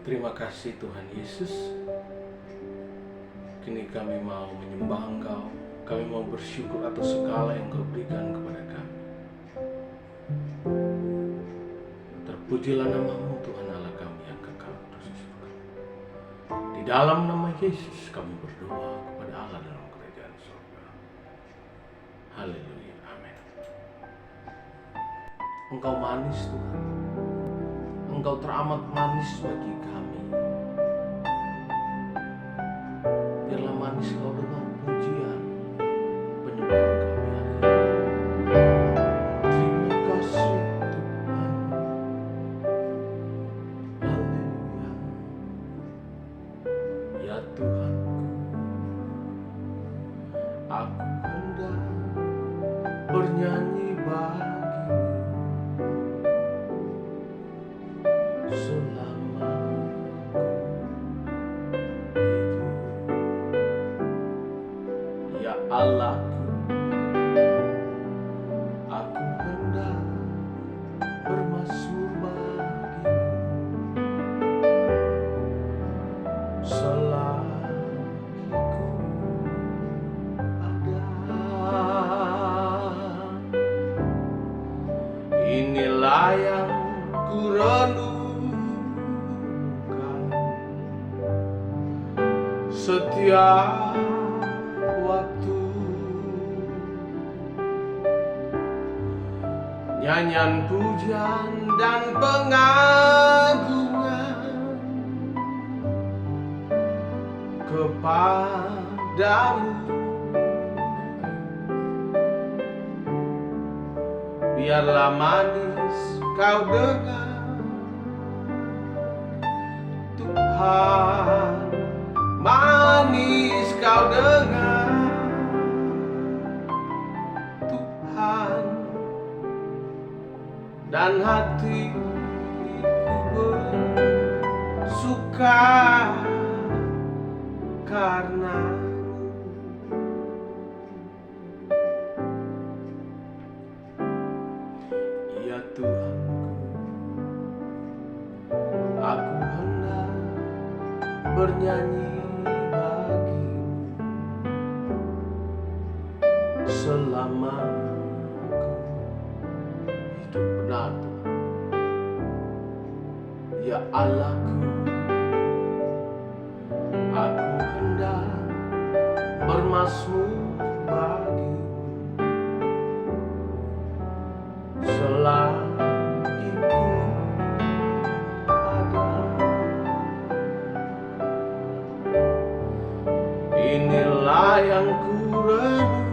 Terima kasih Tuhan Yesus. Kini kami mau menyembah Engkau. Kami mau bersyukur atas segala yang Engkau berikan kepada kami. Terpujilah nama-Mu Tuhan Allah kami yang kekal terus di surga. Di dalam nama Yesus kami berdoa kepada Allah dalam kerajaan surga. Haleluya, amin. Engkau manis Tuhan. Engkau teramat manis bagi kami. Biarlah manis Kau dengan pujian penyembahan kami hari ini. Terima kasih Tuhan. Haleluya. Ya Tuhanku, aku hendak bernyanyi bagimu selama hidup. Ya Allahku, aku hendak bermazmur bagimu selagi ku ada. Inilah yang ku renungkan setiap waktu, nyanyian pujian dan pengagungan kepadamu. Biarlah manis Kau dengar Tuhan, manis Kau dengar Tuhan, dan hatiku bersuka karena ya Tuhanku, aku hendak bernyanyi bagimu selama aku hidup. Benar Tuhan. Ya Allahku, aku hendak bermazmur bagimu selagi ku ada. Inilah yang ku renungkan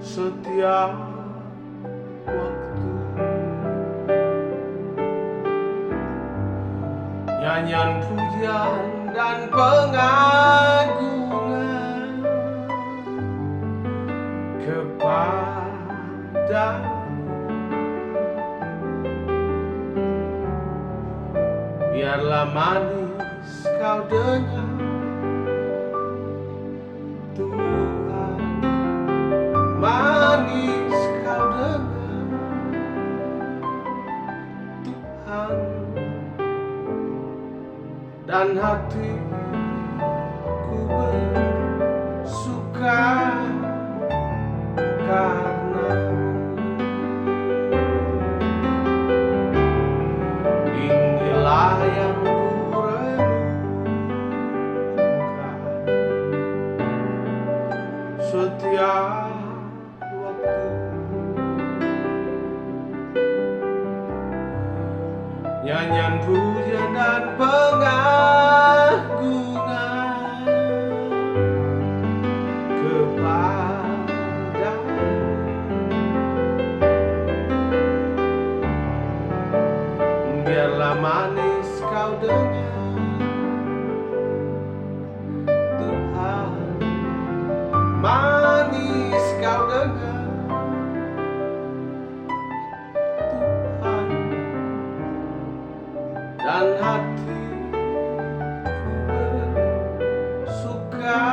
setiap waktu, nyanyian pujian dan pengagungan kepadamu. Biarlah manis Kau dengar Tuhan, manis Kau dengar Tuhan, dan hatiku bersuka karenamu. Inilah yang ku renungkan setiap waktu, nyanyian pujian dan pengagungan kepadamu. Biarlah manis Kau dengar Tuhan, manis Kau dengar Tuhan, dan hatiku bersuka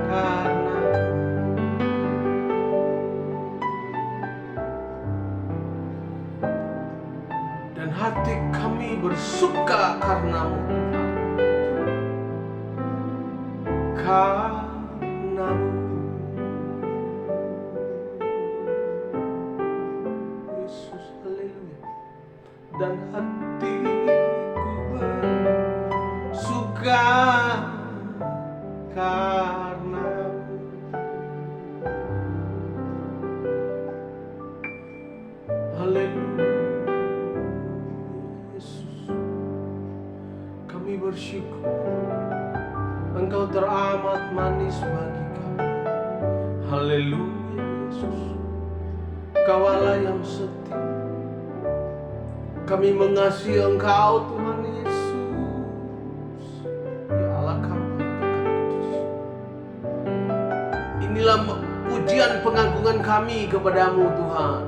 karena hati kami bersuka karena-Mu Tuhan. Karena-Mu Yesus, haleluya. Dan hatiku bersuka karena-Mu. Haleluya Yesus, kami bersyukur Engkau teramat manis bagi kami. Haleluya Yesus, Kau Allah yang setia. Kami mengasihi Engkau Tuhan Yesus, ya Allah kami yang kekal. Inilah pujian pengagungan kami kepadamu Tuhan.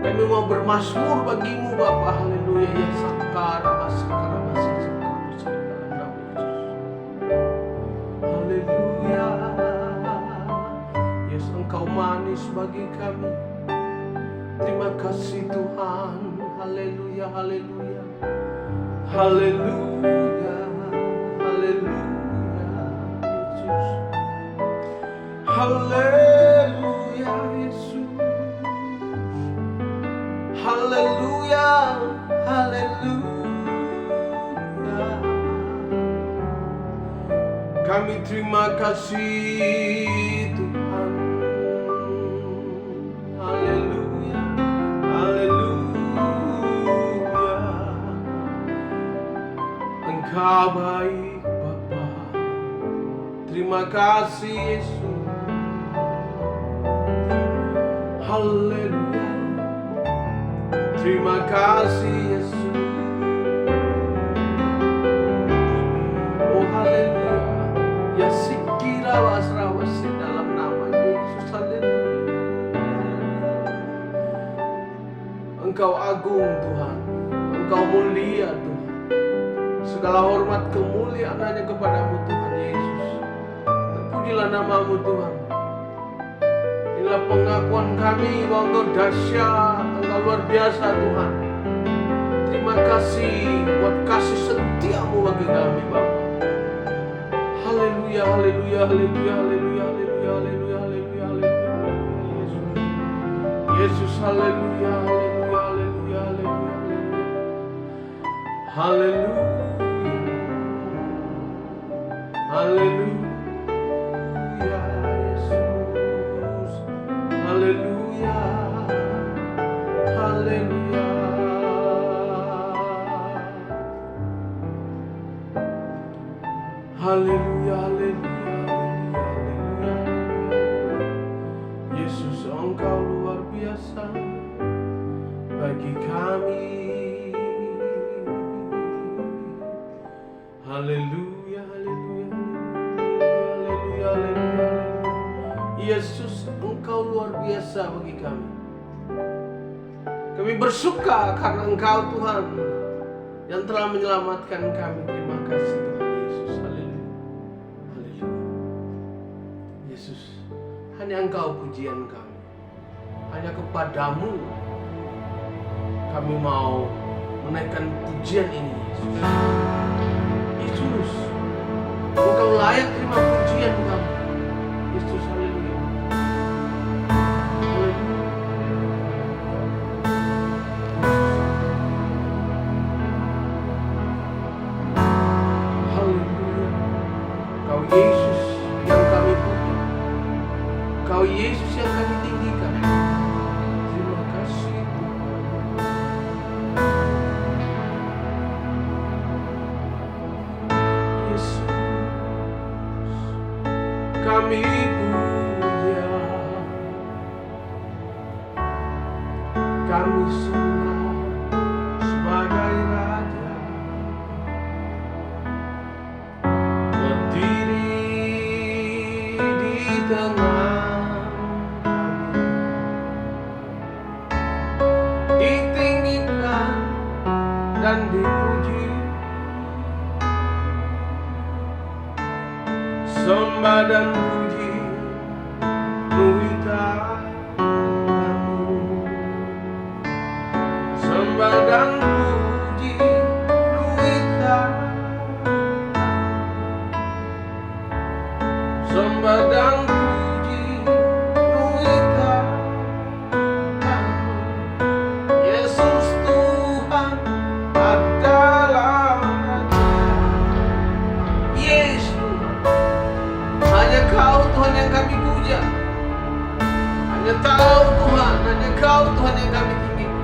Kami mau bermazmur bagimu Bapa. Haleluya ya sakara basakara basakara dalam nama Yesus. Haleluya. Yes, Engkau manis bagi kami. Terima kasih Tuhan. Haleluya, haleluya. Haleluya, haleluya Yesus. Haleluya Yesus. Haleluya, haleluya. Kami terima kasih Tuhan. Haleluya, haleluya. Engkau baik Bapa. Terima kasih Yesus. Haleluya. Terima kasih Yesus. Oh haleluya. Ya sikira wasrawasi dalam nama Yesus. Haleluya. Engkau agung Tuhan. Engkau mulia Tuhan. Segala hormat kemuliaan hanya kepadamu Tuhan Yesus. Terpujilah namamu Tuhan. Inilah pengakuan kami bahwa Engkau dahsyat, Engkau luar biasa Tuhan. Terima kasih buat kasih setiamu bagi kami Bapa. Haleluya, haleluya, haleluya, haleluya, haleluya, haleluya, haleluya, haleluya, Yesus. Yesus, haleluya, haleluya, haleluya, haleluya, haleluya. Haleluya. Haleluya, haleluya. Haleluya, haleluya, haleluya. Yesus, Engkau luar biasa bagi kami. Haleluya, haleluya, haleluya, haleluya. Yesus, Engkau luar biasa bagi kami. Kami bersuka karena Engkau Tuhan yang telah menyelamatkan kami. Terima kasih Tuhan Yesus. Haleluya, haleluya. Yesus, hanya Engkau pujian kami. Hanya kepadamu kami mau menaikkan pujian ini Yesus. Yesus, Engkau layak terima pujian kami. Yesus, haleluya. Haleluya. Kau Yesus yang kami puji. Kau Yesus yang kami tinggikan. Terima kasih Tuhan. Yesus, kami puja, kami sembah sebagai Raja, berdiri di tengah kami, ditinggikan dan dipuji, sembah dan puji nuhita kami. sembah dan puji penuhi tangan. Yesus Tuhan adalah Raja. Yesus, hanya Kau Tuhan yang kami puja. Hanya Kau Tuhan, hanya Kau Tuhan yang kami tinggikan.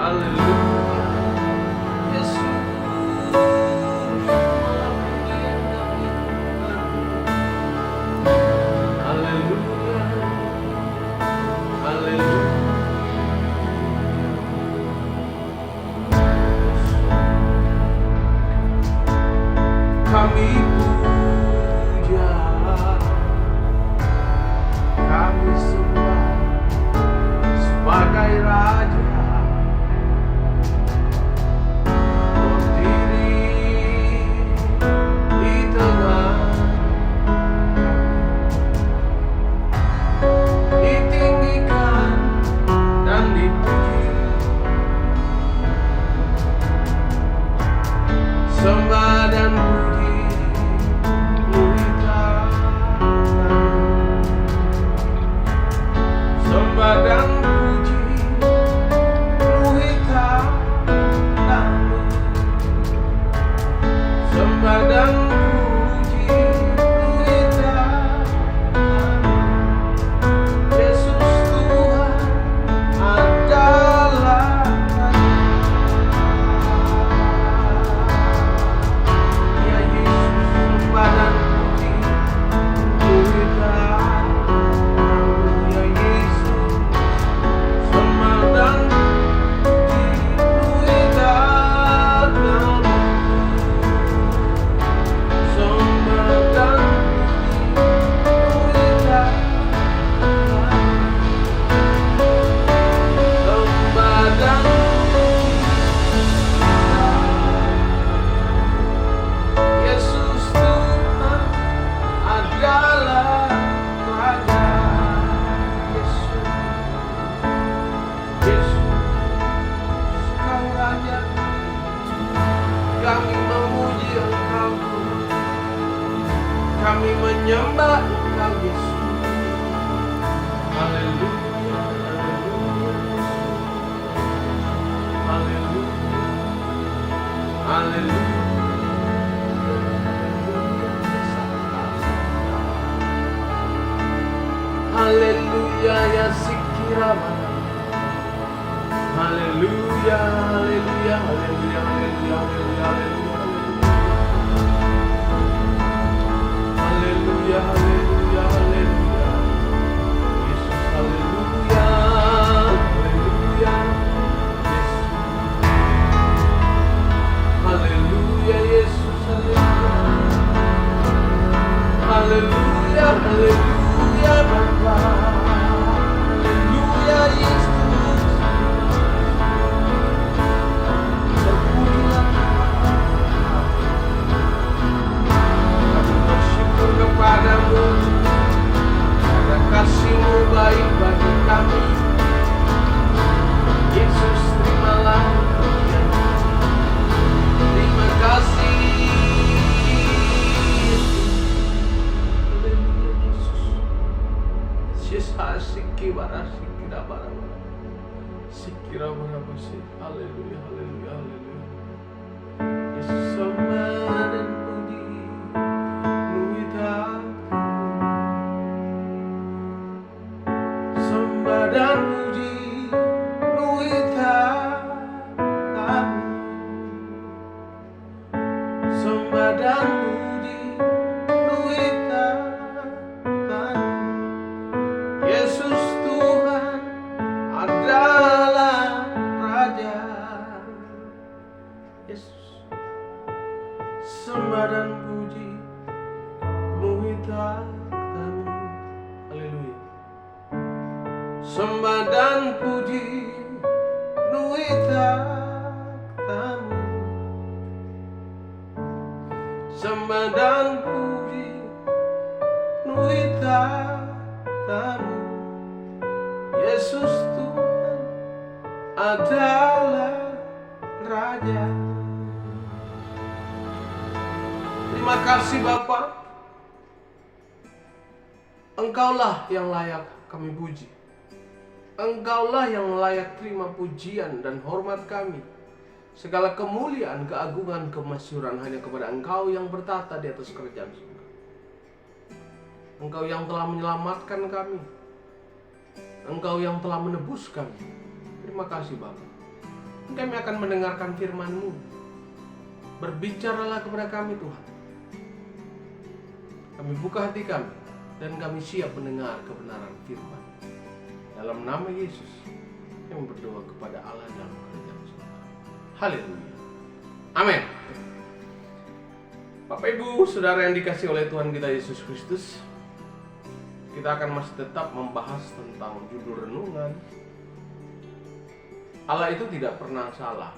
Haleluya. Kami puja, kami sembah sebagai Raja, berdiri di tengah kami, ditinggikan dan dipuji, sembah dan puji. Sembah dan puji penuhi tangan-Mu. Sembah dan puji penuhi tangan-Mu. Yesus Tuhan adalah Raja. Ya Yesus, sembah dan puji penuhi tangan-Mu. Ya Yesus, sembah dan puji penuhi tangan-Mu. Sembah dan puji penuhi tangan-Mu. Sembah dan Yesus Tuhan adalah Raja. Yesus, Yesus, Kau Raja. Kami memuji Engkau, kami menyembah Engkau, Yesus. Haleluya, haleluya, haleluya, haleluya, ya Sikirama. Haleluya, haleluya, haleluya, haleluya, haleluya, haleluya. Haleluya, haleluya, haleluya. Yesus, haleluya, haleluya. Yesus. Haleluya, Yesus, haleluya. Haleluya, haleluya, Bapa. Haleluya, Yesus. Terpujilah kami bersyukur kepadamu, karena kasih-Mu baik bagi kami. Yesus, terimalah pujian. Terima kasih. Haleluya, Yesus. Sikira barabasi. Haleluya, haleluya, haleluya. Yesus, sembah dan puji penuhi tangan-Mu. Sembah dan puji penuhi tangan-Mu. Sembah dan puji penuhi tangan-Mu. Yesus Tuhan adalah Raja. Yesus, sembah dan puji penuhi tangan-Mu. Haleluya. Sembah dan puji penuhi tangan-Mu. Sembah dan puji penuhi tangan-Mu. Yesus Tuhan adalah Raja. Terima kasih Bapa. Engkaulah yang layak kami puji. Engkaulah yang layak terima pujian dan hormat kami. Segala kemuliaan, keagungan, kemasyhuran hanya kepada Engkau yang bertata di atas kerajaan surga. Engkau yang telah menyelamatkan kami. Engkau yang telah menebus kami. Terima kasih Bapa. Kami akan mendengarkan firman-Mu. Berbicaralah kepada kami Tuhan. Kami buka hati kami dan kami siap mendengar kebenaran firman. Dalam nama Yesus, kami berdoa kepada Allah dalam kerajaan surga. Haleluya. Amin. Bapak Ibu, Saudara yang dikasihi oleh Tuhan kita Yesus Kristus, kita akan masih tetap membahas tentang judul renungan, Allah itu tidak pernah salah.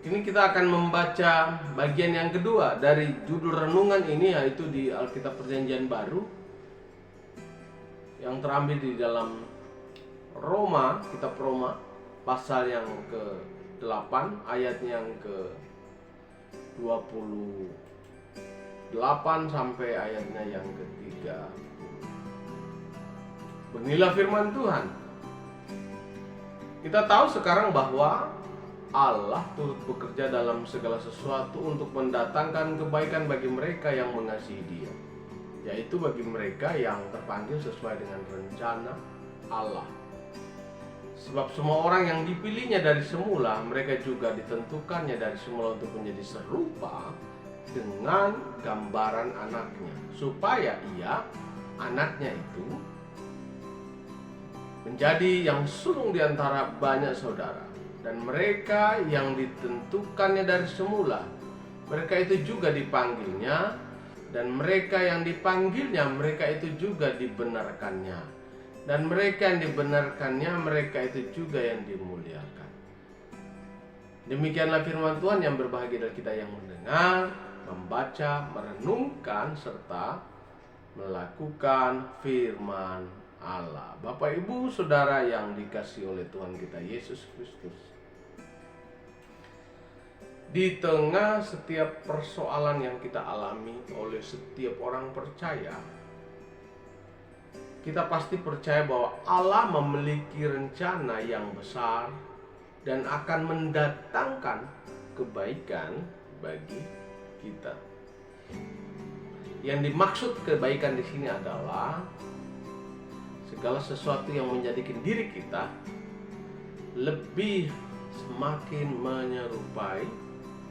Kini kita akan membaca bagian yang kedua dari judul renungan ini, yaitu di Alkitab Perjanjian Baru yang terambil di dalam Roma, kitab Roma pasal yang ke-8 ayat yang ke-28 sampai ayatnya yang ke-3. Beginilah firman Tuhan. Kita tahu sekarang bahwa Allah turut bekerja dalam segala sesuatu untuk mendatangkan kebaikan bagi mereka yang mengasihi Dia, yaitu bagi mereka yang terpanggil sesuai dengan rencana Allah. Sebab semua orang yang dipilihnya dari semula, mereka juga ditentukannya dari semula untuk menjadi serupa dengan gambaran anaknya, supaya ia, anaknya itu, menjadi yang sulung di antara banyak saudara. Dan mereka yang ditentukannya dari semula, mereka itu juga dipanggilnya. Dan mereka yang dipanggilnya, mereka itu juga dibenarkannya. Dan mereka yang dibenarkannya, mereka itu juga yang dimuliakan. Demikianlah firman Tuhan. Yang berbahagia adalah kita yang mendengar, membaca, merenungkan, serta melakukan firman Allah. Bapak Ibu Saudara yang dikasihi oleh Tuhan kita Yesus Kristus, di tengah setiap persoalan yang kita alami oleh setiap orang percaya, kita pasti percaya bahwa Allah memiliki rencana yang besar dan akan mendatangkan kebaikan bagi kita. Yang dimaksud kebaikan di sini adalah segala sesuatu yang menjadikan diri kita lebih semakin menyerupai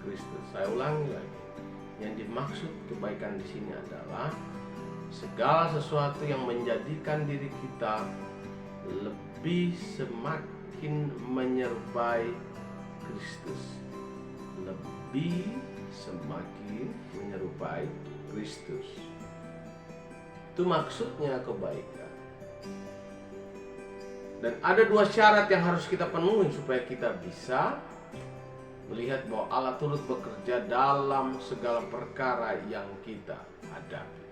Kristus. Saya ulangi lagi. Yang dimaksud kebaikan di sini adalah segala sesuatu yang menjadikan diri kita lebih semakin menyerupai Kristus. Lebih semakin menyerupai Kristus. Itu maksudnya kebaikan. Dan ada dua syarat yang harus kita penuhi supaya kita bisa melihat bahwa Allah turut bekerja dalam segala perkara yang kita hadapi.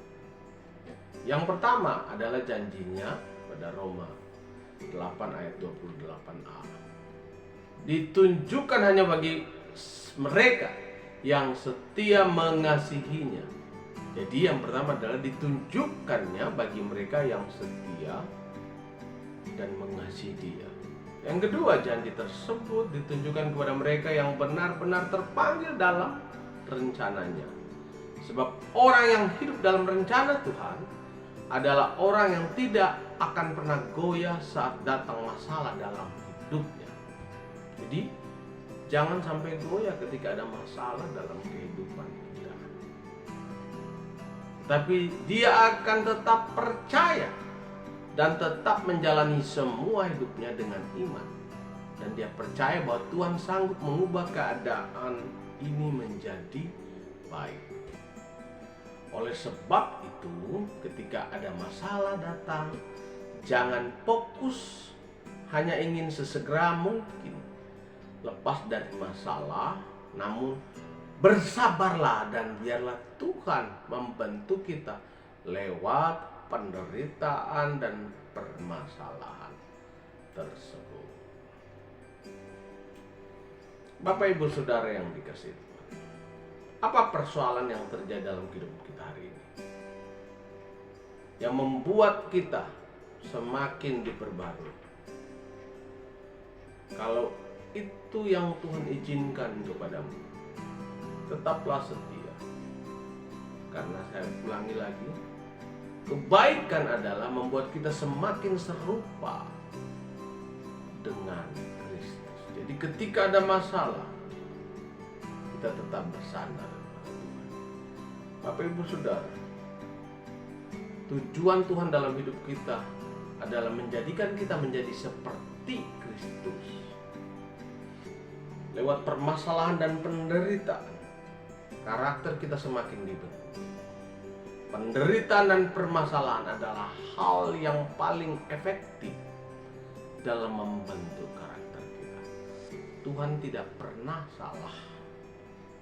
Yang pertama adalah janjinya pada Roma 8 ayat 28a. Ditunjukkan hanya bagi mereka yang setia mengasihinya. Jadi yang pertama adalah ditunjukkannya bagi mereka yang setia dan mengasihi Dia. Yang kedua, janji tersebut ditunjukkan kepada mereka yang benar-benar terpanggil dalam rencananya. Sebab orang yang hidup dalam rencana Tuhan adalah orang yang tidak akan pernah goyah saat datang masalah dalam hidupnya. Jadi, jangan sampai goyah ketika ada masalah dalam kehidupan kita. Tapi dia akan tetap percaya dan tetap menjalani semua hidupnya dengan iman. Dan dia percaya bahwa Tuhan sanggup mengubah keadaan ini menjadi baik. Oleh sebab itu, ketika ada masalah datang, jangan fokus hanya ingin sesegera mungkin lepas dari masalah, namun bersabarlah dan biarlah Tuhan membantu kita lewat penderitaan dan permasalahan tersebut. Bapak Ibu Saudara yang dikasihi Tuhan, apa persoalan yang terjadi dalam hidup kita hari ini yang membuat kita semakin diperbarui? Kalau itu yang Tuhan izinkan kepadamu, tetaplah setia. Karena saya ulangi lagi, kebaikan adalah membuat kita semakin serupa dengan Kristus. Jadi ketika ada masalah, kita tetap bersandar kepada Tuhan. Bapak Ibu Saudara, tujuan Tuhan dalam hidup kita adalah menjadikan kita menjadi seperti Kristus. Lewat permasalahan dan penderitaan, karakter kita semakin dibentuk. Penderitaan dan permasalahan adalah hal yang paling efektif dalam membentuk karakter kita. Tuhan tidak pernah salah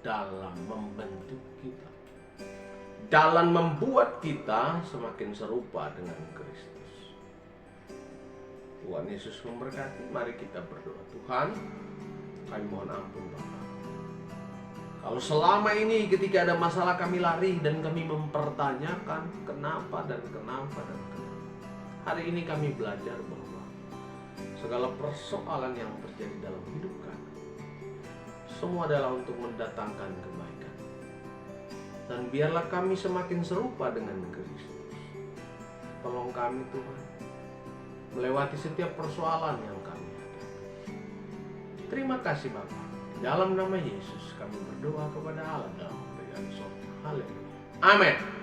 dalam membentuk kita, dalam membuat kita semakin serupa dengan Kristus. Tuhan Yesus memberkati. Mari kita berdoa. Tuhan, kami mohon ampun Bapa. Kalau selama ini ketika ada masalah kami lari dan kami mempertanyakan kenapa dan kenapa. Hari ini kami belajar bahwa segala persoalan yang terjadi dalam hidup kami, semua adalah untuk mendatangkan kebaikan. Dan biarlah kami semakin serupa dengan Kristus. Tolong kami Tuhan, melewati setiap persoalan yang kami hadapi. Terima kasih Bapa. Dalam nama Yesus kami berdoa kepada Allah dalam pemberian sorga. Haleluya. Amin.